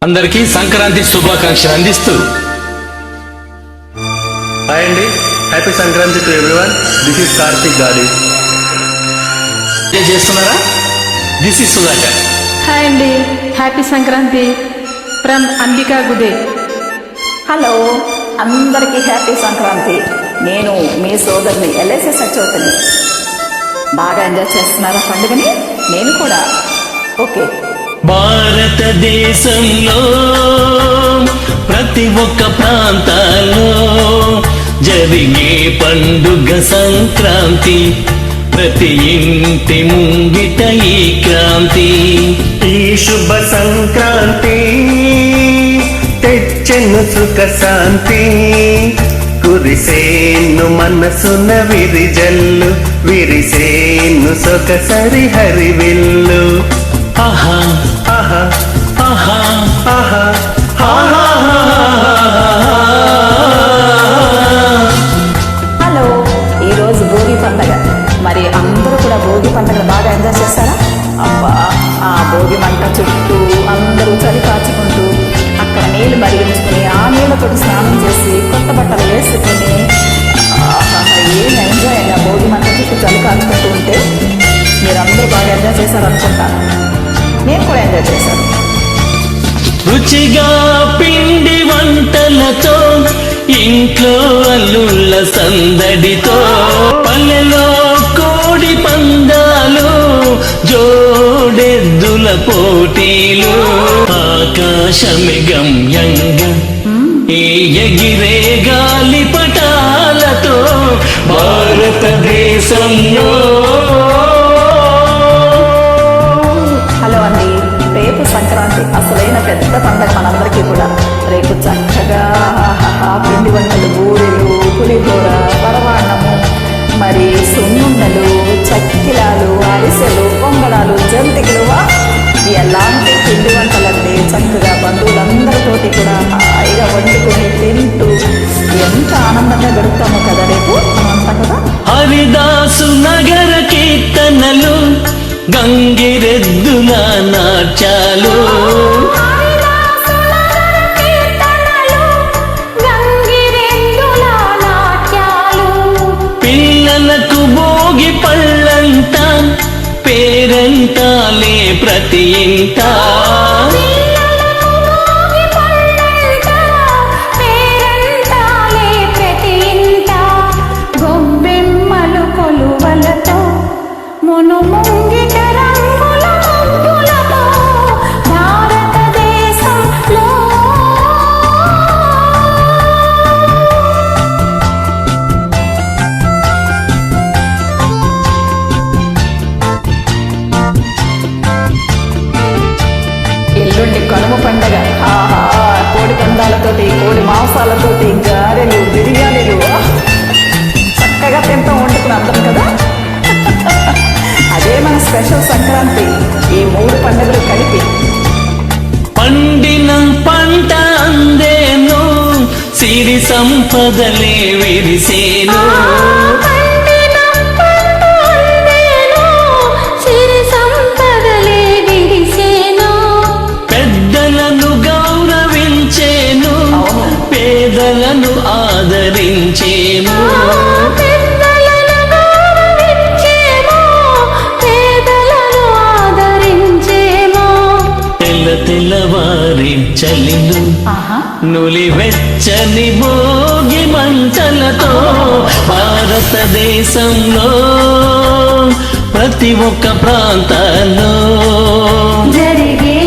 అందరికీ సంక్రాంతి శుభాకాంక్షలు అందిస్తూ హాయ్ అండి, happy Sankranti to everyone. This is Karthik గాడి. చేస్తున్నారా? This is Sudhakar. హాయ్ అండి, happy Sankranti from Ambika గుదే. Hello, అందరికీ హ్యాపీ సంక్రాంతి. నేను మీ సోదరిని ఎల్ఐసి సచోతని. బాగా ఎంజాయ్ చేస్తున్నారా పండుగని? నేను కూడా. ఓకే. భారతదేశంలో ప్రతి ఒక్క ప్రాంతాల్లో జరిగే పండుగ సంక్రాంతి, ప్రతి ఇంటి ముంగిట ఈ క్రాంతి. ఈ శుభ సంక్రాంతి తెచ్చెను సుఖ శాంతి, కురిసేను మనసున విరిజల్లు, విరిసేను సొగసరి హరివిల్లు. ఆహా ఆహా ఆహా ఆహా హలో, ఈరోజు భోగి పండగ. మరి అందరూ కూడా భోగి పండగ బాగా ఎంజాయ్ చేస్తారా? అబ్బా, ఆ భోగి మంట చుట్టూ అందరూ చలి కాచుకుంటూ అక్కడ నీళ్లు మరిగించుకుని ఆ నీళ్ళతో స్నానం చేసి కొత్త బట్టలు వేసుకుని ఏం ఎంజాయ్ అయినా భోగి మంట చుట్టూ చలి కాచుకుంటూ ఉంటే మీరందరూ బాగా ఎంజాయ్ చేశారనుకుంటాను. నేను కూడా ఎంజాయ్ చేశాను. రుచిగా పిండి వంటలతో, ఇంట్లో అల్లుళ్ళ సందడితో, పల్లెలో కోడి పందాలు, జోడెద్దుల పోటీలు, ఆకాశమి గమ్యంగా ఈ ఎగిరే గాలి పటాలతో భారతదేశంలో. హలో అండి, రేపు సంక్రాంతి అసలైన పెద్ద పండగ మనందరికీ కూడా. రేపు చక్కగా పిండి వంటలు, బూరెలు, పులిహోర, పరవాన్నము, మరి సున్నుండలు, చక్కిలాలు, అరిసెలు, పొంగడాలు, జంతికలు, ఎలాంటి పిండి వంటలండి. చక్కగా బంధువులందరితోటి కూడా హాయిగా వండుకొని తింటూ ఎంత ఆనందంగా గడుపుతామో కదా రేపు మనమంతా కదా. హరిదాసు నగర కీర్తనలు, గంగిరెద్దుల నాట్యాలు, పిల్లలకు భోగి పళ్ళంట, పేరంటాలే ప్రతి ఇంట. ఎల్లుండి కనుమ పండగ. ఆహా, కోడి కందాలతోటి, కోడి మాంసాలతోటి, గారెలు, బిర్యానీలు చక్కగా తింటాం, వండుకుని అందరం కదా. అదే మన స్పెషల్ సంక్రాంతి, ఈ 3 పండుగలు కలిపి. పండిన పంట అందేను, సిరి సంపదలే విరిసేను, పెద్దలను గౌరవించేను, పేదలను ఆదరించేను. తెల్లవారి చలిలు, నులివెచ్చని భోగి మంటలతో భారతదేశంలో ప్రతి ఒక్క ప్రాంతాల్లో జరిగే